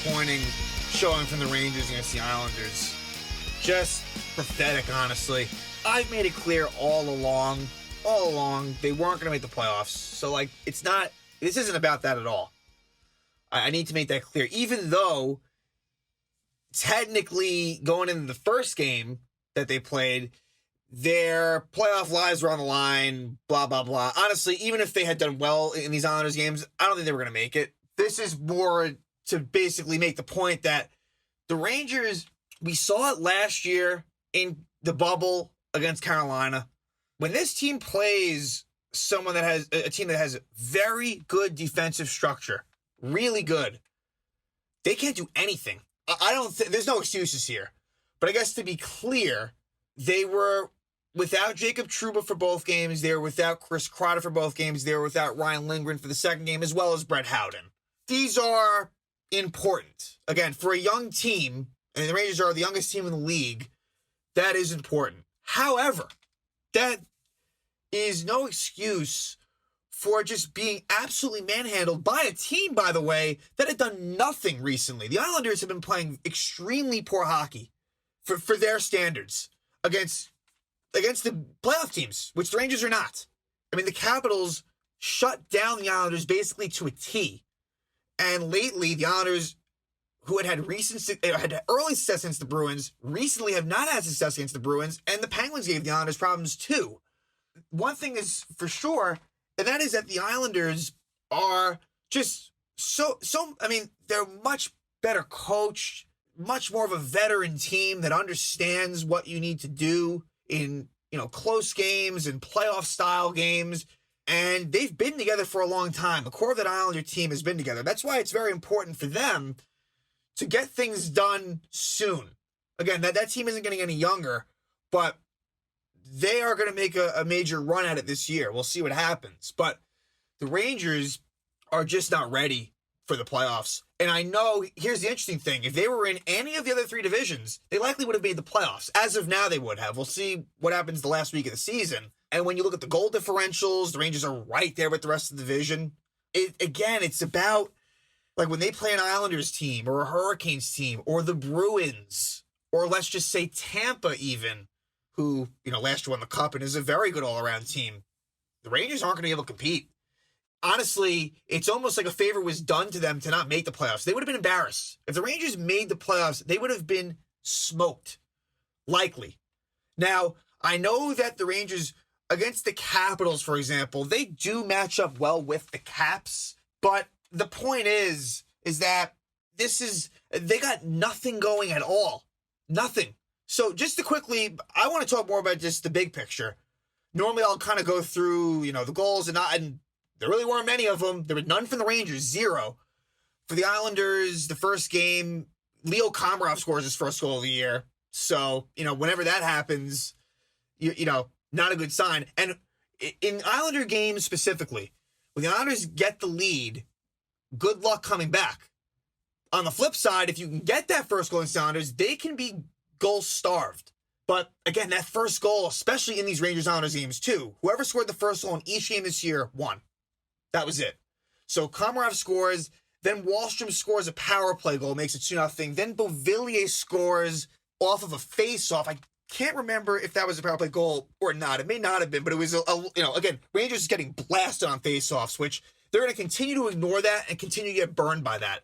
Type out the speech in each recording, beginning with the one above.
disappointing showing from the Rangers against the Islanders. Just pathetic, honestly. I've made it clear all along, they weren't going to make the playoffs. So, this isn't about that at all. I need to make that clear. Even though, technically, going into the first game that they played, their playoff lives were on the line, blah, blah, blah. Honestly, even if they had done well in these Islanders games, I don't think they were going to make it. This is more to basically make the point that the Rangers, we saw it last year in the bubble against Carolina. When this team plays someone that has a team that has very good defensive structure, really good, they can't do anything. I don't think there's no excuses here. But I guess to be clear, they were without Jacob Trouba for both games. They were without Chris Kreider for both games. They were without Ryan Lindgren for the second game, as well as Brett Howden. These are important. Again, for a young team, and the Rangers are the youngest team in the league, that is important. However, that is no excuse for just being absolutely manhandled by a team, by the way, that had done nothing recently. The Islanders have been playing extremely poor hockey for their standards against the playoff teams, which the Rangers are not. I mean, the Capitals shut down the Islanders basically to a T. And lately, the Islanders, who had early success against the Bruins, recently have not had success against the Bruins, and the Penguins gave the Islanders problems too. One thing is for sure, and that is that the Islanders are just they're much better coached, much more of a veteran team that understands what you need to do in, close games and playoff style games. And they've been together for a long time. The core of that Islander team has been together. That's why it's very important for them to get things done soon. Again, that team isn't getting any younger, but they are going to make a major run at it this year. We'll see what happens. But the Rangers are just not ready for the playoffs. And I know, here's the interesting thing. If they were in any of the other three divisions, they likely would have made the playoffs. As of now, they would have. We'll see what happens the last week of the season. And when you look at the goal differentials, the Rangers are right there with the rest of the division. It's about, when they play an Islanders team or a Hurricanes team or the Bruins, or let's just say Tampa even, who, last year won the Cup and is a very good all-around team. The Rangers aren't going to be able to compete. Honestly, it's almost like a favor was done to them to not make the playoffs. They would have been embarrassed. If the Rangers made the playoffs, they would have been smoked. Likely. Now, I know that the Rangers, against the Capitals, for example, they do match up well with the Caps, but the point is that they got nothing going at all. Nothing. So just to quickly, I want to talk more about just the big picture. Normally I'll kind of go through, the goals and there really weren't many of them. There were none from the Rangers, 0. For the Islanders, the first game, Leo Komarov scores his first goal of the year. So, whenever that happens, not a good sign. And in Islander games specifically, when the Islanders get the lead, good luck coming back. On the flip side, if you can get that first goal in the Islanders, they can be goal-starved. But again, that first goal, especially in these Rangers-Islanders games too, whoever scored the first goal in each game this year won. That was it. So Komarov scores, then Wahlstrom scores a power play goal, makes it 2-0. Then Beauvillier scores off of a face-off. I can't remember if that was a power play goal or not. It may not have been, but it was, again, Rangers is getting blasted on face-offs, which they're going to continue to ignore that and continue to get burned by that.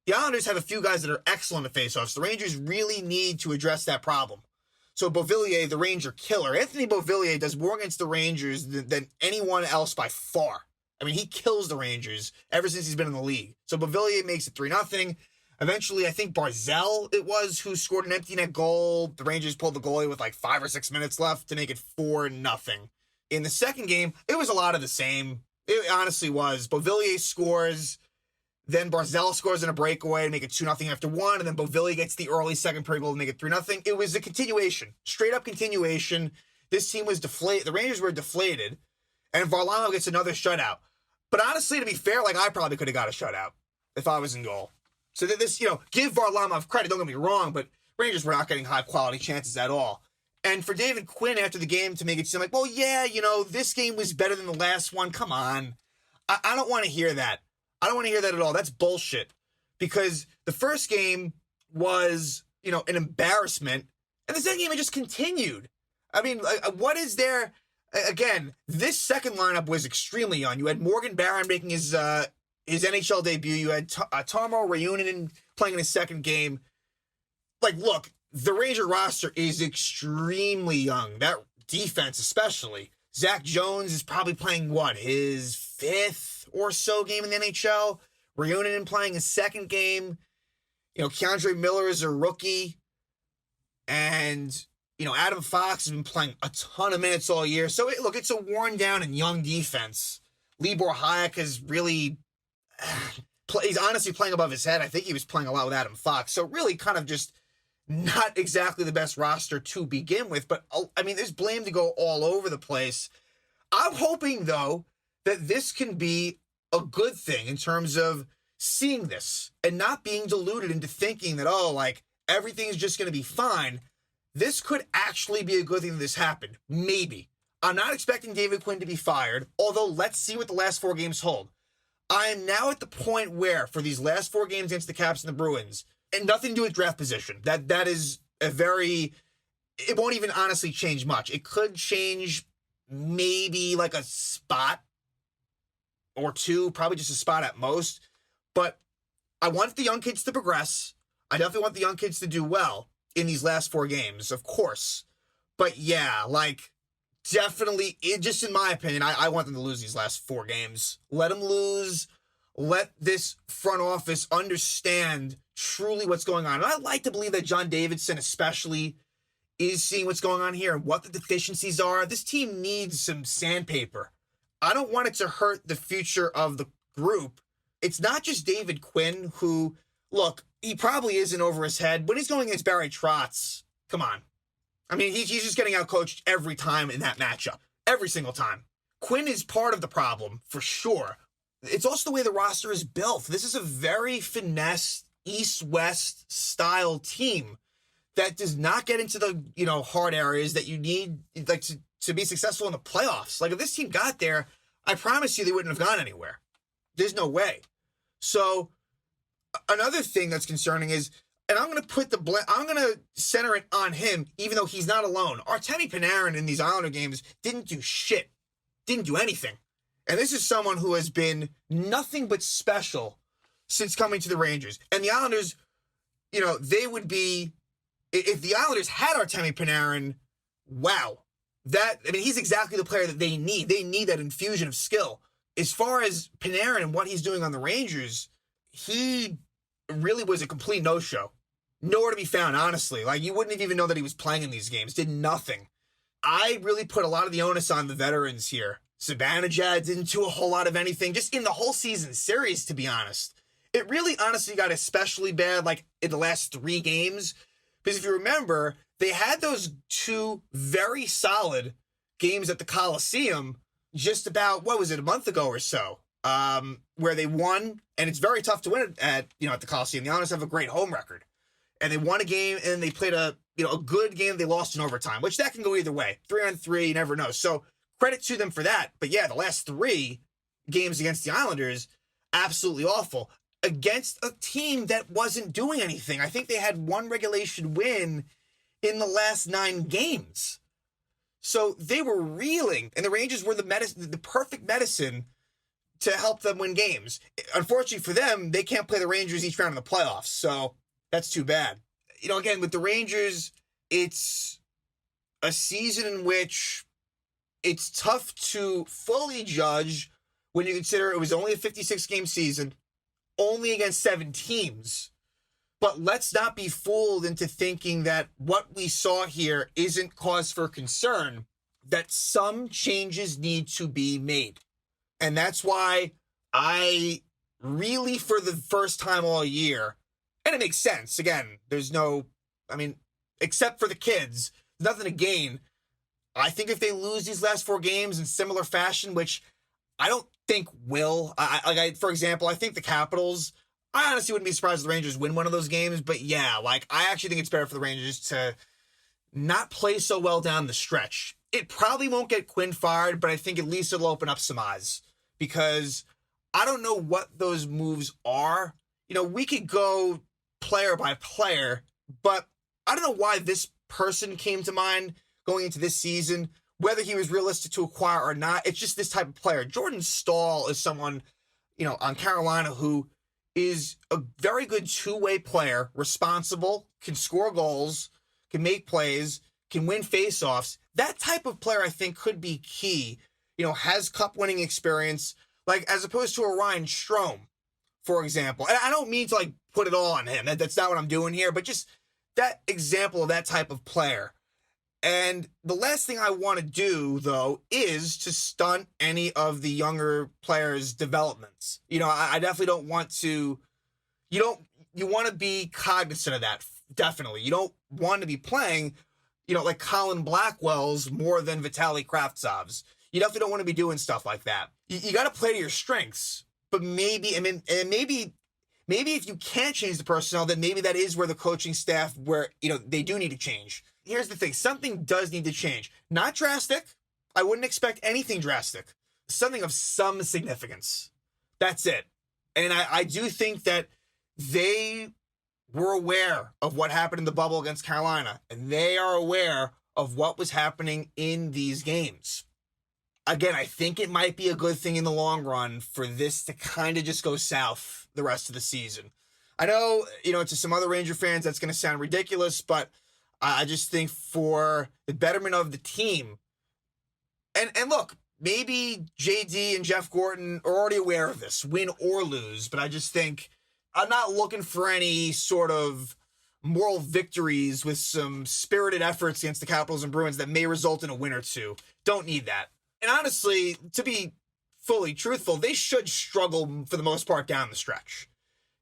The Islanders have a few guys that are excellent at face-offs. The Rangers really need to address that problem. So Beauvillier, the Ranger killer. Anthony Beauvillier does more against the Rangers than anyone else by far. I mean, he kills the Rangers ever since he's been in the league. So Beauvillier makes it 3-0. Eventually, I think Barzal it was who scored an empty net goal. The Rangers pulled the goalie with 5 or 6 minutes left to make it 4-0. In the second game, it was a lot of the same. It honestly was. Beauvillier scores, then Barzal scores in a breakaway to make it 2-0 after 1, and then Beauvillier gets the early second period goal to make it 3-0. It was a continuation, straight up continuation. This team was deflated. The Rangers were deflated, and Varlamov gets another shutout. But honestly, to be fair, I probably could have got a shutout if I was in goal. So that this, give Varlamov credit, don't get me wrong, but Rangers were not getting high-quality chances at all. And for David Quinn after the game to make it seem like, well, yeah, this game was better than the last one. Come on. I don't want to hear that. I don't want to hear that at all. That's bullshit. because the first game was, an embarrassment, and the second game it just continued. I mean, what is there? Again, this second lineup was extremely young. You had Morgan Barron making his NHL debut. You had Tarmo Reunanen playing in his second game. Like, look, the Ranger roster is extremely young. That defense, especially. Zach Jones is probably playing, his fifth or so game in the NHL. Reunanen playing his second game. Keandre Miller is a rookie. And, Adam Fox has been playing a ton of minutes all year. So, it's a worn down and young defense. Libor Hayek is really... he's honestly playing above his head. I think he was playing a lot with Adam Fox. So, really kind of just not exactly the best roster to begin with. But, there's blame to go all over the place. I'm hoping, though, that this can be a good thing in terms of seeing this and not being deluded into thinking that, everything's just going to be fine. This could actually be a good thing that this happened. Maybe. I'm not expecting David Quinn to be fired, although let's see what the last 4 games hold. I am now at the point where, for these last 4 games against the Caps and the Bruins, and nothing to do with draft position, that is it won't even honestly change much. It could change maybe like a spot or 2, probably just a spot at most. But I want the young kids to progress. I definitely want the young kids to do well in these last 4 games, of course. But yeah, definitely, just in my opinion, I want them to lose these last 4 games. Let them lose. Let this front office understand truly what's going on. And I like to believe that John Davidson especially is seeing what's going on here and what the deficiencies are. This team needs some sandpaper. I don't want it to hurt the future of the group. It's not just David Quinn who, look, he probably isn't over his head. When he's going against Barry Trotz, come on. He's just getting outcoached every time in that matchup. Every single time. Quinn is part of the problem, for sure. It's also the way the roster is built. This is a very finesse, East-West style team that does not get into the, hard areas that you need to be successful in the playoffs. If this team got there, I promise you they wouldn't have gone anywhere. There's no way. So another thing that's concerning is, and I'm going to put I'm going to center it on him, even though he's not alone. Artemi Panarin in these Islander games didn't do shit. Didn't do anything. And this is someone who has been nothing but special since coming to the Rangers. And the Islanders, they would be, if the Islanders had Artemi Panarin, wow. He's exactly the player that they need. They need that infusion of skill. As far as Panarin and what he's doing on the Rangers, he really was a complete no-show. Nowhere to be found, honestly. You wouldn't even know that he was playing in these games. Did nothing. I really put a lot of the onus on the veterans here. Zibanejad didn't do a whole lot of anything, just in the whole season series, to be honest. It really, honestly, got especially bad, in the last 3 games. Because if you remember, they had those 2 very solid games at the Coliseum just about, a month ago or so, where they won, and it's very tough to win at the Coliseum. The Islanders have a great home record. And they won a game, and they played a good game they lost in overtime, which that can go either way. 3-on-3, you never know. So credit to them for that. But yeah, the last 3 games against the Islanders, absolutely awful. Against a team that wasn't doing anything. I think they had 1 regulation win in the last 9 games. So they were reeling, and the Rangers were the perfect medicine to help them win games. Unfortunately for them, they can't play the Rangers each round in the playoffs, so that's too bad. Again, with the Rangers, it's a season in which it's tough to fully judge when you consider it was only a 56-game season, only against 7 teams. But let's not be fooled into thinking that what we saw here isn't cause for concern, that some changes need to be made. And that's why I really, for the first time all year, and it makes sense, again, there's no, except for the kids, nothing to gain. I think if they lose these last 4 games in similar fashion, which I don't think will, for example, I think the Capitals, I honestly wouldn't be surprised if the Rangers win one of those games, but yeah, I actually think it's better for the Rangers to not play so well down the stretch. It probably won't get Quinn fired, but I think at least it'll open up some eyes, because I don't know what those moves are we could go player by player, but I don't know why this person came to mind going into this season, whether he was realistic to acquire or not. It's just this type of player. Jordan Stahl is someone, on Carolina who is a very good two-way player, responsible, can score goals, can make plays, can win faceoffs. That type of player, I think, could be key. Has cup-winning experience, like as opposed to a Ryan Strome, for example. And I don't mean to put it all on him. That's not what I'm doing here, but just that example of that type of player. And the last thing I want to do, though, is to stunt any of the younger players' developments. I definitely don't want to. You want to be cognizant of that. Definitely. You don't want to be playing, like Colin Blackwell's more than Vitaly Kravtsov's. You definitely don't want to be doing stuff like that. You got to play to your strengths. But maybe if you can't change the personnel, then maybe that is where the coaching staff, where, they do need to change. Here's the thing. Something does need to change. Not drastic. I wouldn't expect anything drastic. Something of some significance. That's it. And I do think that they were aware of what happened in the bubble against Carolina. And they are aware of what was happening in these games. Again, I think it might be a good thing in the long run for this to kind of just go south the rest of the season. I know, to some other Ranger fans, that's going to sound ridiculous, but I just think for the betterment of the team, and look, maybe JD and Jeff Gordon are already aware of this, win or lose, but I just think I'm not looking for any sort of moral victories with some spirited efforts against the Capitals and Bruins that may result in a win or two. Don't need that. And honestly, to be fully truthful, they should struggle for the most part down the stretch.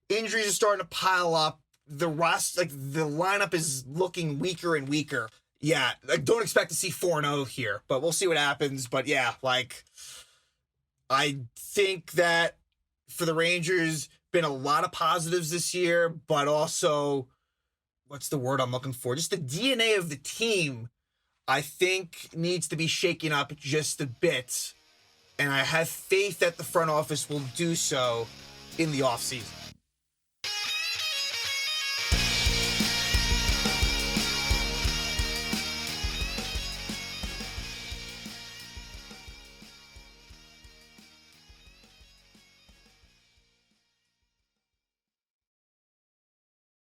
Injuries are starting to pile up. The lineup is looking weaker and weaker. Yeah, don't expect to see 4-0 here, but we'll see what happens. But yeah, I think that for the Rangers, been a lot of positives this year, but also, what's the word I'm looking for? Just the DNA of the team, I think, needs to be shaken up just a bit. And I have faith that the front office will do so in the offseason.